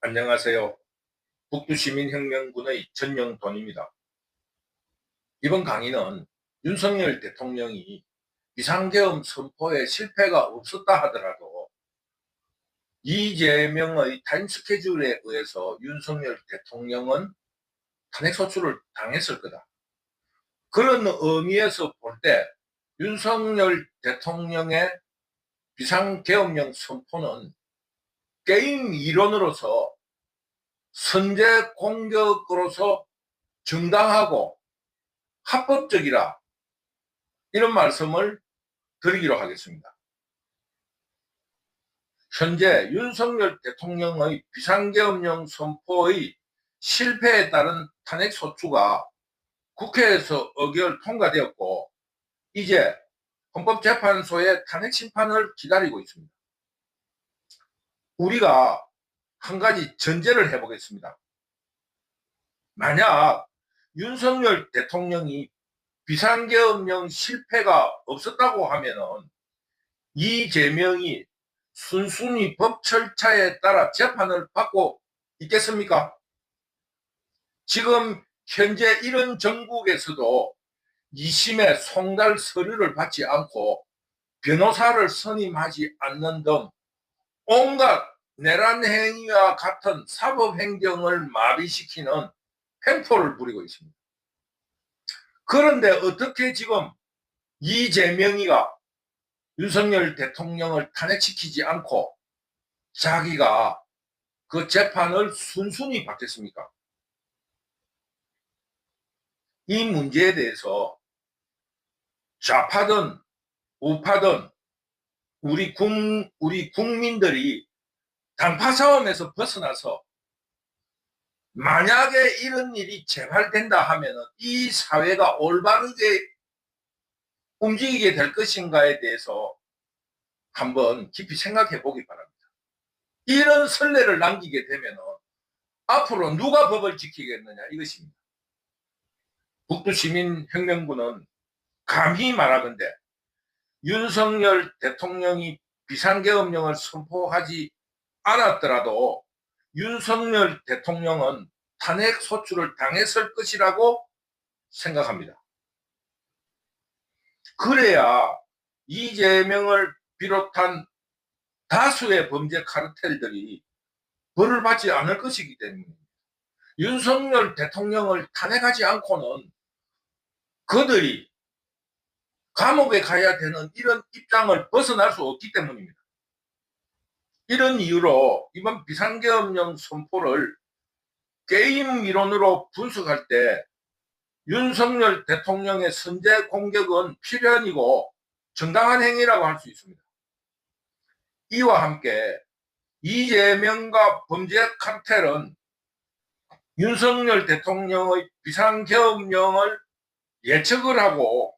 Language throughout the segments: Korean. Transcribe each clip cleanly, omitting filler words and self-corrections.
안녕하세요. 북두시민혁명군의 전영돈입니다. 이번 강의는 윤석열 대통령이 비상계엄 선포에 실패가 없었다 하더라도 이재명의 타임스케줄에 의해서 윤석열 대통령은 탄핵소추를 당했을 거다. 그런 의미에서 볼 때 윤석열 대통령의 비상계엄령 선포는 게임 이론으로서 선제 공격으로서 정당하고 합법적이라, 이런 말씀을 드리기로 하겠습니다. 현재 윤석열 대통령의 비상계엄령 선포의 실패에 따른 탄핵소추가 국회에서 의결 통과되었고 이제 헌법재판소의 탄핵심판을 기다리고 있습니다. 우리가 한 가지 전제를 해보겠습니다. 만약 윤석열 대통령이 비상계엄령 실패가 없었다고 하면은 이재명이 순순히 법 절차에 따라 재판을 받고 있겠습니까? 지금 현재 이런 정국에서도 2심의 송달 서류를 받지 않고 변호사를 선임하지 않는 등 온갖 내란 행위와 같은 사법행정을 마비시키는 횡포를 부리고 있습니다. 그런데 어떻게 지금 이재명이가 윤석열 대통령을 탄핵시키지 않고 자기가 그 재판을 순순히 받겠습니까? 이 문제에 대해서 좌파든 우파든 우리 국민들이 당파 싸움에서 벗어나서 만약에 이런 일이 재발된다 하면 이 사회가 올바르게 움직이게 될 것인가에 대해서 한번 깊이 생각해 보기 바랍니다. 이런 선례를 남기게 되면 앞으로 누가 법을 지키겠느냐, 이것입니다. 북두시민혁명군은 감히 말하건대 윤석열 대통령이 비상계엄령을 선포하지 않았더라도 윤석열 대통령은 탄핵소추를 당했을 것이라고 생각합니다. 그래야 이재명을 비롯한 다수의 범죄 카르텔들이 벌을 받지 않을 것이기 때문입니다. 윤석열 대통령을 탄핵하지 않고는 그들이 감옥에 가야 되는 이런 입장을 벗어날 수 없기 때문입니다. 이런 이유로 이번 비상계엄령 선포를 게임 이론으로 분석할 때 윤석열 대통령의 선제 공격은 필연이고 정당한 행위라고 할 수 있습니다. 이와 함께 이재명과 범죄 카르텔은 윤석열 대통령의 비상계엄령을 예측을 하고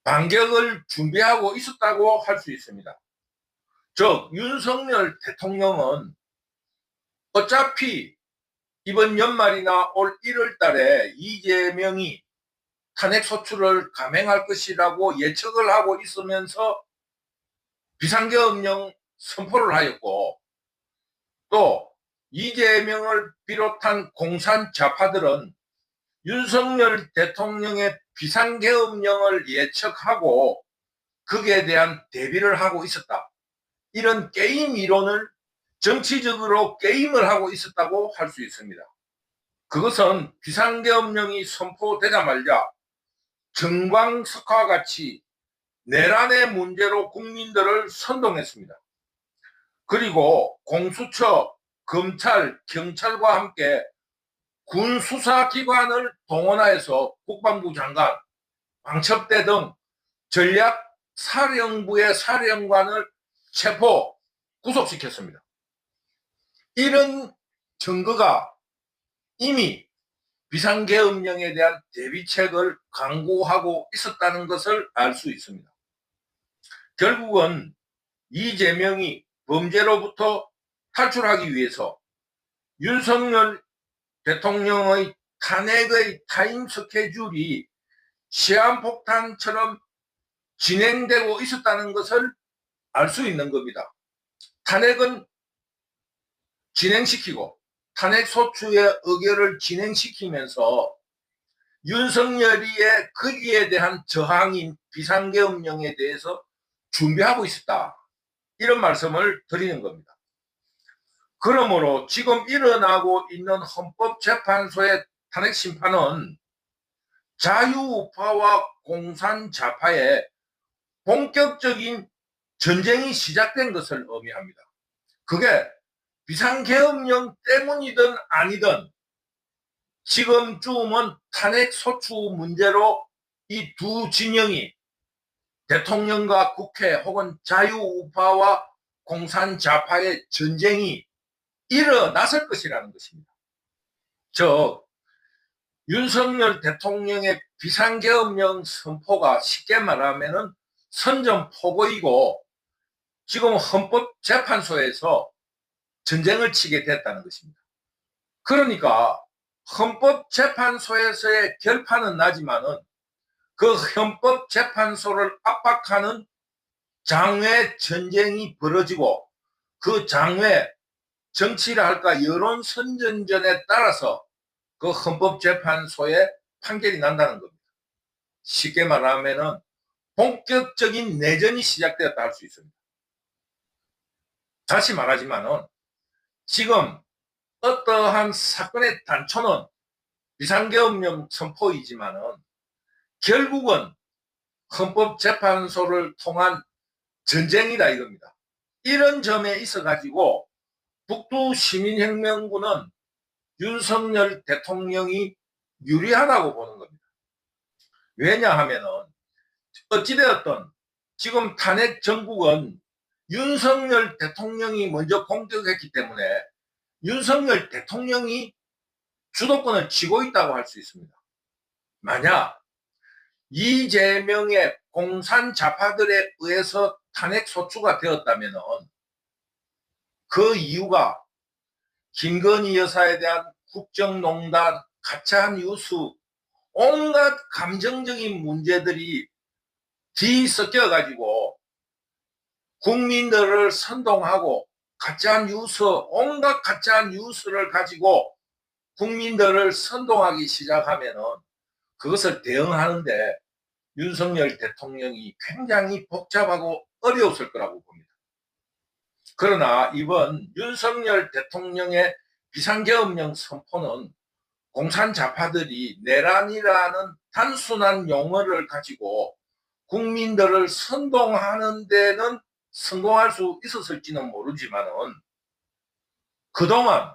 반격을 준비하고 있었다고 할 수 있습니다. 즉 윤석열 대통령은 어차피 이번 연말이나 올 1월 달에 이재명이 탄핵소추를 감행할 것이라고 예측을 하고 있으면서 비상계엄령 선포를 하였고, 또 이재명을 비롯한 공산 좌파들은 윤석열 대통령의 비상계엄령을 예측하고 거기에 대한 대비를 하고 있었다. 이런 게임 이론을 정치적으로 게임을 하고 있었다고 할 수 있습니다. 그것은 비상계엄령이 선포되자마자 정광석화 같이 내란의 문제로 국민들을 선동했습니다. 그리고 공수처, 검찰, 경찰과 함께 군 수사기관을 동원하여서 국방부 장관, 방첩대 등 전략사령부의 사령관을 체포, 구속시켰습니다. 이런 증거가 이미 비상계엄령에 대한 대비책을 강구하고 있었다는 것을 알 수 있습니다. 결국은 이재명이 범죄로부터 탈출하기 위해서 윤석열 대통령의 탄핵의 타임 스케줄이 시한폭탄처럼 진행되고 있었다는 것을 알 수 있는 겁니다. 탄핵은 진행시키고 탄핵소추의 의결을 진행시키면서 윤석열이의 거기에 대한 저항인 비상계엄령에 대해서 준비하고 있었다. 이런 말씀을 드리는 겁니다. 그러므로 지금 일어나고 있는 헌법재판소의 탄핵심판은 자유우파와 공산자파의 본격적인 전쟁이 시작된 것을 의미합니다. 그게 비상계엄령 때문이든 아니든 지금쯤은 탄핵소추 문제로 이 두 진영이 대통령과 국회 혹은 자유우파와 공산자파의 전쟁이 일어났을 것이라는 것입니다. 즉 윤석열 대통령의 비상계엄령 선포가 쉽게 말하면 선전포고이고 지금 헌법재판소에서 전쟁을 치게 됐다는 것입니다. 그러니까 헌법재판소에서의 결판은 나지만은 그 헌법재판소를 압박하는 장외 전쟁이 벌어지고 그 장외 정치라 할까 여론 선전전에 따라서 그 헌법재판소의 판결이 난다는 겁니다. 쉽게 말하면은 본격적인 내전이 시작되었다 할 수 있습니다. 다시 말하지만은 지금 어떠한 사건의 단초는 비상계엄령 선포이지만은 결국은 헌법재판소를 통한 전쟁이다 이겁니다. 이런 점에 있어 가지고 북두 시민혁명군은 윤석열 대통령이 유리하다고 보는 겁니다. 왜냐하면은 어찌되었든 지금 탄핵 정국은 윤석열 대통령이 먼저 공격했기 때문에 윤석열 대통령이 주도권을 쥐고 있다고 할 수 있습니다. 만약 이재명의 공산자파들에 의해서 탄핵 소추가 되었다면 그 이유가 김건희 여사에 대한 국정농단, 가짜뉴스, 온갖 감정적인 문제들이 뒤섞여가지고 국민들을 선동하고 가짜뉴스, 온갖 가짜뉴스를 가지고 국민들을 선동하기 시작하면은 그것을 대응하는데 윤석열 대통령이 굉장히 복잡하고 어려웠을 거라고 봅니다. 그러나 이번 윤석열 대통령의 비상계엄령 선포는 공산자파들이 내란이라는 단순한 용어를 가지고 국민들을 선동하는 데는 성공할 수 있었을지는 모르지만은 그동안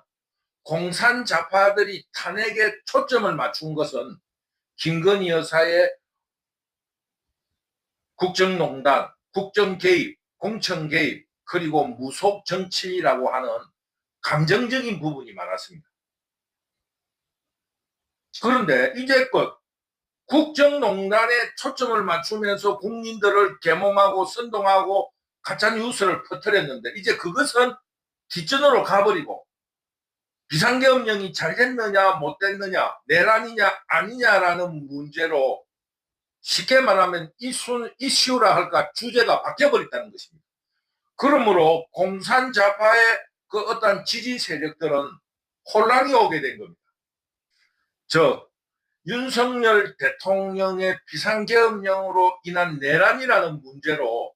공산자파들이 탄핵에 초점을 맞춘 것은 김건희 여사의 국정농단, 국정개입, 공천개입, 그리고 무속정치라고 하는 감정적인 부분이 많았습니다. 그런데 이제껏 국정농단에 초점을 맞추면서 국민들을 계몽하고 선동하고 가짜뉴스를 퍼뜨렸는데 이제 그것은 뒷전으로 가버리고 비상계엄령이 잘 됐느냐 못 됐느냐 내란이냐 아니냐라는 문제로 쉽게 말하면 이슈라 할까 주제가 바뀌어버렸다는 것입니다. 그러므로 공산자파의 그 어떤 지지 세력들은 혼란이 오게 된 겁니다. 즉 윤석열 대통령의 비상계엄령으로 인한 내란이라는 문제로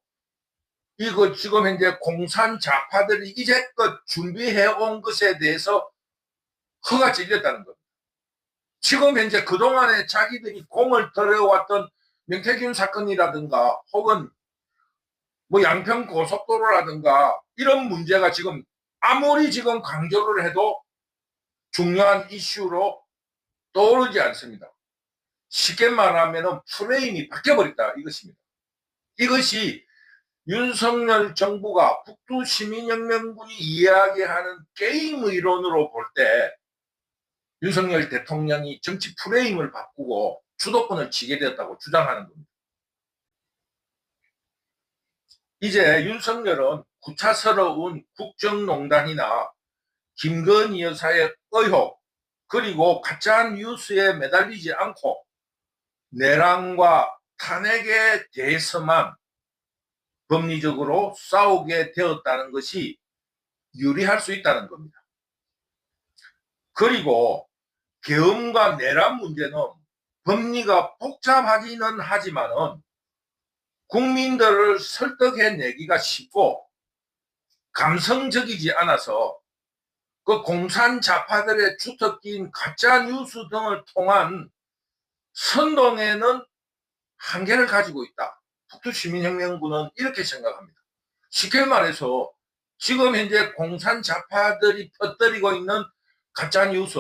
이거 지금 현재 공산자파들이 이제껏 준비해온 것에 대해서 허가 찔렸다는 겁니다. 지금 현재 그동안에 자기들이 공을 들여왔던 명태균 사건이라든가 혹은 뭐 양평 고속도로라든가 이런 문제가 지금 아무리 지금 강조를 해도 중요한 이슈로 떠오르지 않습니다. 쉽게 말하면 프레임이 바뀌어버렸다 이것입니다. 이것이 윤석열 정부가 북두 시민혁명군이 이야기하는 게임 이론으로 볼 때 윤석열 대통령이 정치 프레임을 바꾸고 주도권을 쥐게 되었다고 주장하는 겁니다. 이제 윤석열은 구차스러운 국정농단이나 김건희 여사의 의혹 그리고 가짜뉴스에 매달리지 않고 내란과 탄핵에 대해서만 법리적으로 싸우게 되었다는 것이 유리할 수 있다는 겁니다. 그리고 계엄과 내란 문제는 법리가 복잡하기는 하지만은 국민들을 설득해내기가 쉽고 감성적이지 않아서 그 공산 좌파들의 주특기인 가짜 뉴스 등을 통한 선동에는 한계를 가지고 있다. 북두시민혁명군은 이렇게 생각합니다. 쉽게 말해서 지금 현재 공산 좌파들이 퍼뜨리고 있는 가짜 뉴스,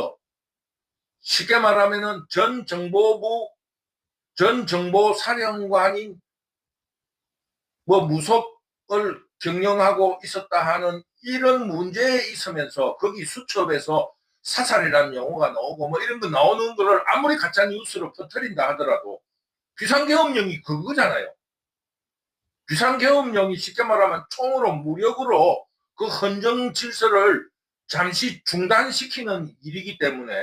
쉽게 말하면 전 정보부 전 정보사령관인 무속을 경영하고 있었다 하는 이런 문제에 있으면서 거기 수첩에서 사살이라는 용어가 나오고 이런 거 나오는 거를 아무리 가짜 뉴스로 퍼뜨린다 하더라도 비상계엄령이 그거잖아요. 비상계엄령이 쉽게 말하면 총으로 무력으로 그 헌정 질서를 잠시 중단시키는 일이기 때문에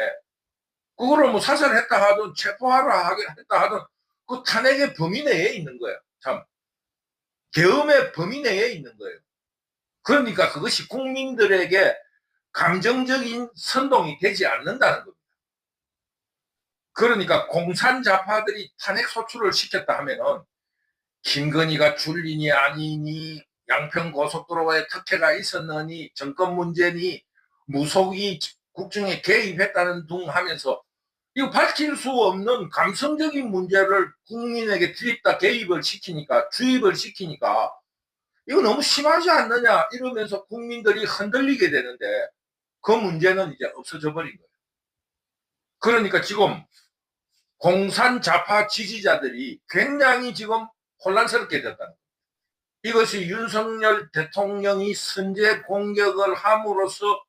그거를 사살했다 하든 체포하라 했다 하든 그 탄핵의 범위 내에 있는 거예요. 참 계엄의 범위 내에 있는 거예요. 그러니까 그것이 국민들에게 감정적인 선동이 되지 않는다는 겁니다. 그러니까 공산 좌파들이 탄핵 소추를 시켰다 하면은 김건희가 줄리니 아니니 양평 고속도로에 특혜가 있었느니 정권 문제니 무속이 국정에 개입했다는 둥 하면서 이거 밝힐 수 없는 감성적인 문제를 국민에게 드립다 개입을 시키니까 주입을 시키니까 이거 너무 심하지 않느냐 이러면서 국민들이 흔들리게 되는데 그 문제는 이제 없어져 버린 거예요. 그러니까 지금 공산 좌파 지지자들이 굉장히 지금 혼란스럽게 됐다는 거예요. 이것이 윤석열 대통령이 선제 공격을 함으로써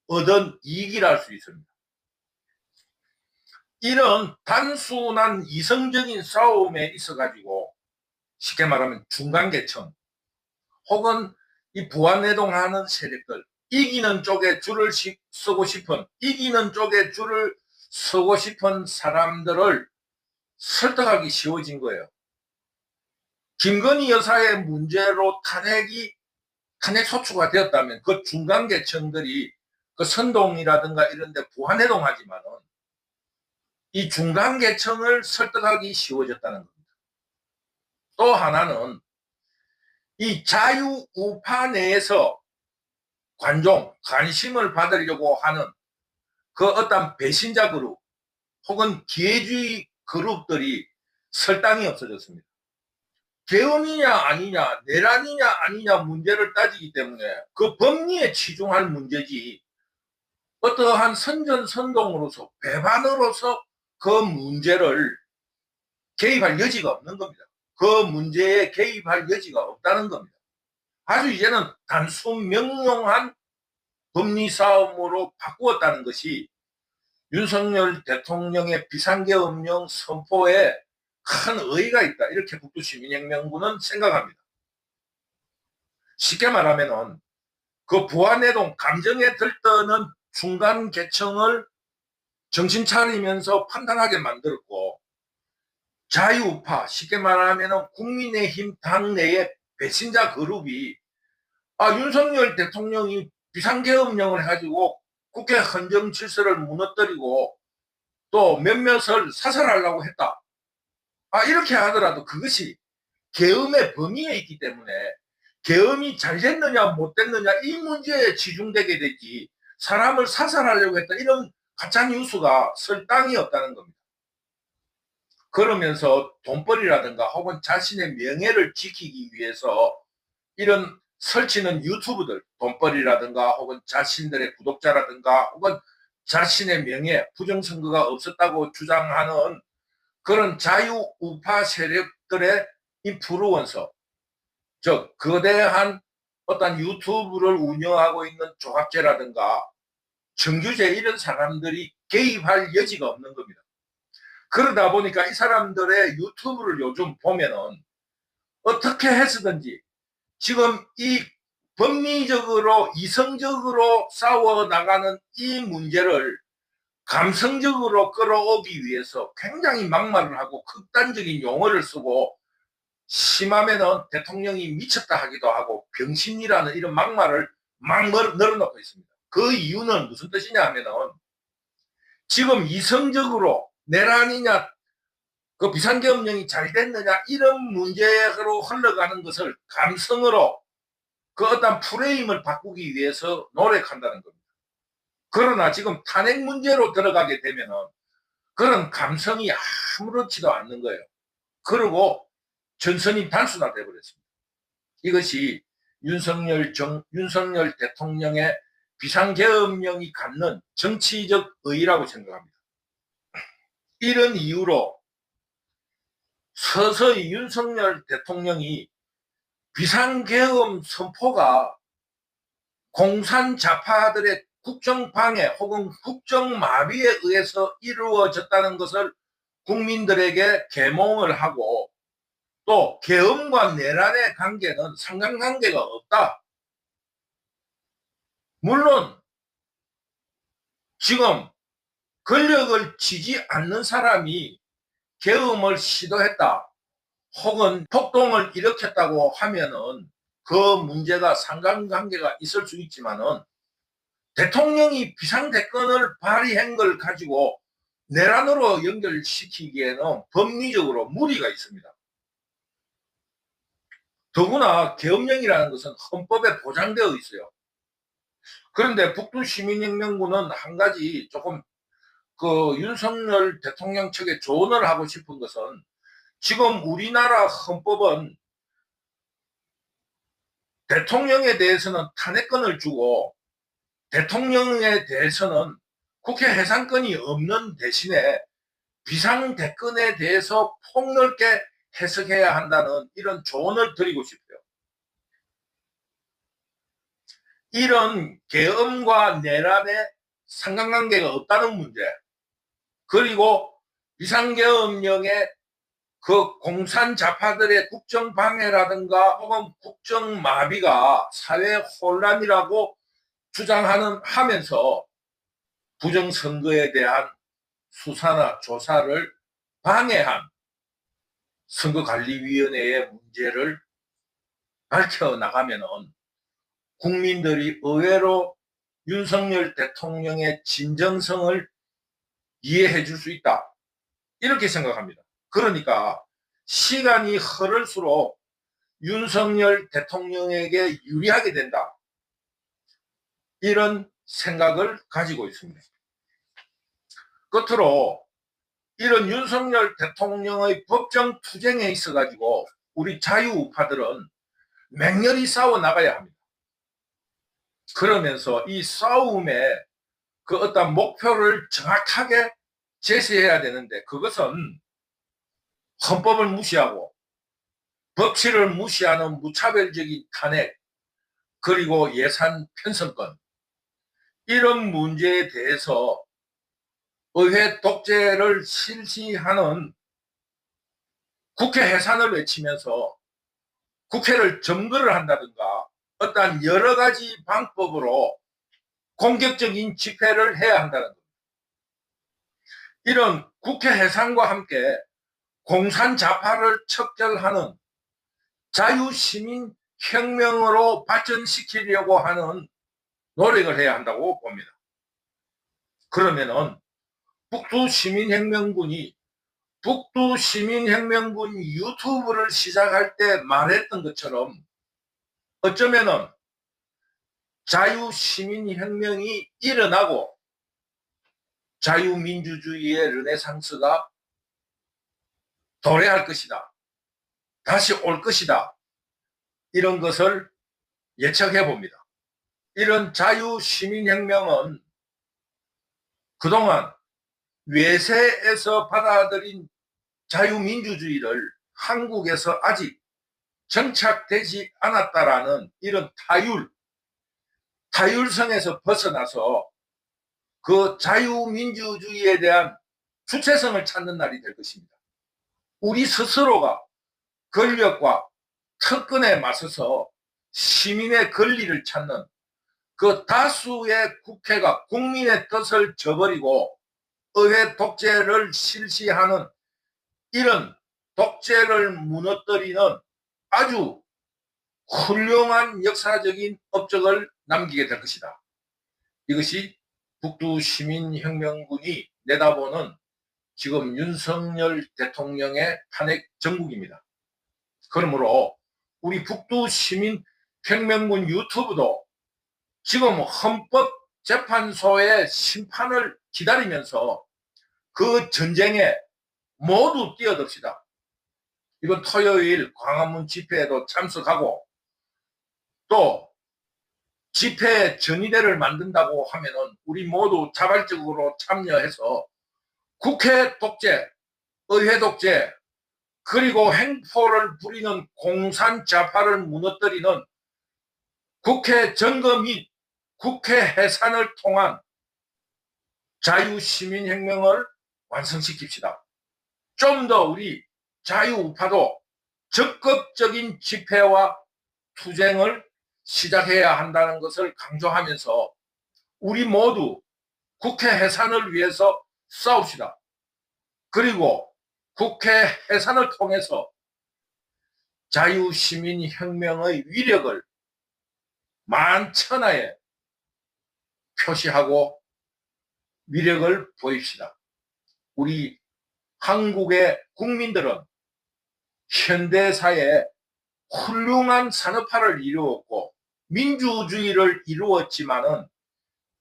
얻은 이익이라 할 수 있습니다. 이런 단순한 이성적인 싸움에 있어가지고 쉽게 말하면 중간계층 혹은 이 부안내동하는 세력들 이기는 쪽에 줄을 서고 싶은 이기는 쪽에 줄을 서고 싶은 사람들을 설득하기 쉬워진 거예요. 김건희 여사의 문제로 탄핵 소추가 되었다면 그 중간계층들이 그 선동이라든가 이런 데 부안해동하지만은 이 중간계층을 설득하기 쉬워졌다는 겁니다. 또 하나는 이 자유우파 내에서 관심을 받으려고 하는 그 어떤 배신자 그룹 혹은 기회주의 그룹들이 설당이 없어졌습니다. 계엄이냐 아니냐 내란이냐 아니냐 문제를 따지기 때문에 그 법리에 치중할 문제지 어떠한 선전선동으로서 배반으로서 그 문제를 개입할 여지가 없는 겁니다. 그 문제에 개입할 여지가 없다는 겁니다. 아주 이제는 단순 명령한 법리 싸움으로 바꾸었다는 것이 윤석열 대통령의 비상계엄령 선포에 큰 의의가 있다. 이렇게 북두시민혁명군은 생각합니다. 쉽게 말하면은 그 부안해동 감정에 들떠는 중간 계층을 정신 차리면서 판단하게 만들었고 자유우파 쉽게 말하면은 국민의힘 당내의 배신자 그룹이 윤석열 대통령이 비상계엄령을 해가지고 국회 헌정 질서를 무너뜨리고 또 몇몇을 사살하려고 했다. 이렇게 하더라도 그것이 계엄의 범위에 있기 때문에 계엄이 잘 됐느냐 못 됐느냐 이 문제에 치중되게 되지 사람을 사살하려고 했다 이런 가짜 뉴스가 설당이 없다는 겁니다. 그러면서 돈벌이라든가 혹은 자신의 명예를 지키기 위해서 이런 설치는 유튜브들 돈벌이라든가 혹은 자신들의 구독자라든가 혹은 자신의 명예 부정선거가 없었다고 주장하는 그런 자유우파 세력들의 인플루언서 즉 거대한 어떤 유튜브를 운영하고 있는 조합제라든가 정규제 이런 사람들이 개입할 여지가 없는 겁니다. 그러다 보니까 이 사람들의 유튜브를 요즘 보면은 어떻게 해서든지 지금 이 법리적으로 이성적으로 싸워나가는 이 문제를 감성적으로 끌어오기 위해서 굉장히 막말을 하고 극단적인 용어를 쓰고 심하면은 대통령이 미쳤다 하기도 하고 병신이라는 이런 막말을 막 늘어놓고 있습니다. 그 이유는 무슨 뜻이냐 하면은 지금 이성적으로 내란이냐 그 비상계엄령이 잘 됐느냐 이런 문제로 흘러가는 것을 감성으로 그 어떤 프레임을 바꾸기 위해서 노력한다는 겁니다. 그러나 지금 탄핵 문제로 들어가게 되면은 그런 감성이 아무렇지도 않는 거예요. 그리고 전선이 단순화돼 버렸습니다. 이것이 윤석열 대통령의 비상계엄령이 갖는 정치적 의의라고 생각합니다. 이런 이유로 서서히 윤석열 대통령이 비상계엄 선포가 공산 좌파들의 국정방해 혹은 국정마비에 의해서 이루어졌다는 것을 국민들에게 계몽을 하고 또 계엄과 내란의 관계는 상관관계가 없다. 물론 지금 권력을 쥐지 않는 사람이 계엄을 시도했다 혹은 폭동을 일으켰다고 하면은 그 문제가 상관관계가 있을 수 있지만은 대통령이 비상대권을 발휘한 걸 가지고 내란으로 연결시키기에는 법리적으로 무리가 있습니다. 더구나 계엄령이라는 것은 헌법에 보장되어 있어요. 그런데 북두시민혁명군은 한 가지 조금 그 윤석열 대통령 측에 조언을 하고 싶은 것은 지금 우리나라 헌법은 대통령에 대해서는 탄핵권을 주고 대통령에 대해서는 국회 해산권이 없는 대신에 비상대권에 대해서 폭넓게 해석해야 한다는 이런 조언을 드리고 싶어요. 이런 계엄과 내란의 상관관계가 없다는 문제, 그리고 비상계엄령의 그 공산 좌파들의 국정방해라든가 혹은 국정마비가 사회 혼란이라고 주장하면서 부정선거에 대한 수사나 조사를 방해한 선거관리위원회의 문제를 밝혀나가면은 국민들이 의외로 윤석열 대통령의 진정성을 이해해 줄 수 있다. 이렇게 생각합니다. 그러니까 시간이 흐를수록 윤석열 대통령에게 유리하게 된다. 이런 생각을 가지고 있습니다. 끝으로 이런 윤석열 대통령의 법정 투쟁에 있어 가지고 우리 자유우파들은 맹렬히 싸워 나가야 합니다. 그러면서 이 싸움의 그 어떤 목표를 정확하게 제시해야 되는데 그것은 헌법을 무시하고 법치를 무시하는 무차별적인 탄핵 그리고 예산 편성권 이런 문제에 대해서 의회 독재를 실시하는 국회 해산을 외치면서 국회를 점거를 한다든가 어떤 여러 가지 방법으로 공격적인 집회를 해야 한다는 겁니다. 이런 국회 해산과 함께 공산 좌파를 척결하는 자유시민 혁명으로 발전시키려고 하는 노력을 해야 한다고 봅니다. 그러면은 북두시민혁명군이 북두시민혁명군 유튜브를 시작할 때 말했던 것처럼 어쩌면은 자유시민혁명이 일어나고 자유민주주의의 르네상스가 도래할 것이다. 다시 올 것이다. 이런 것을 예측해 봅니다. 이런 자유시민혁명은 그동안 외세에서 받아들인 자유민주주의를 한국에서 아직 정착되지 않았다라는 이런 타율성에서 벗어나서 그 자유민주주의에 대한 주체성을 찾는 날이 될 것입니다. 우리 스스로가 권력과 특권에 맞서서 시민의 권리를 찾는 그 다수의 국회가 국민의 뜻을 저버리고 의회 독재를 실시하는 이런 독재를 무너뜨리는 아주 훌륭한 역사적인 업적을 남기게 될 것이다. 이것이 북두시민혁명군이 내다보는 지금 윤석열 대통령의 탄핵 정국입니다. 그러므로 우리 북두시민혁명군 유튜브도 지금 헌법재판소의 심판을 기다리면서 그 전쟁에 모두 뛰어듭시다. 이번 토요일 광화문 집회에도 참석하고 또 집회 전의대를 만든다고 하면은 우리 모두 자발적으로 참여해서 국회 독재, 의회 독재, 그리고 횡포를 부리는 공산좌파를 무너뜨리는 국회 점거 및 국회 해산을 통한 자유시민혁명을 완성시킵시다. 좀 더 우리 자유우파도 적극적인 집회와 투쟁을 시작해야 한다는 것을 강조하면서 우리 모두 국회 해산을 위해서 싸웁시다. 그리고 국회 해산을 통해서 자유시민혁명의 위력을 만천하에 표시하고 위력을 보입시다. 우리 한국의 국민들은 현대사에 훌륭한 산업화를 이루었고 민주주의를 이루었지만은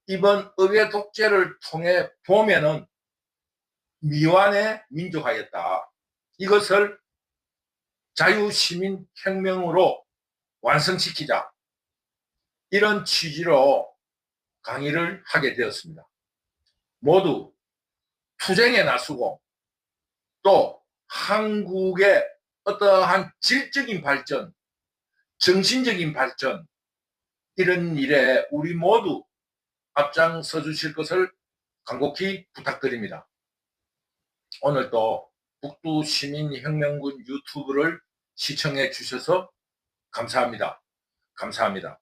이번 의회 독재를 통해 보면은 미완의 민주화였다. 이것을 자유시민혁명으로 완성시키자. 이런 취지로 강의를 하게 되었습니다. 모두 투쟁에 나서고 또 한국의 어떠한 질적인 발전, 정신적인 발전 이런 일에 우리 모두 앞장서 주실 것을 간곡히 부탁드립니다. 오늘도 북두시민혁명군 유튜브를 시청해 주셔서 감사합니다. 감사합니다.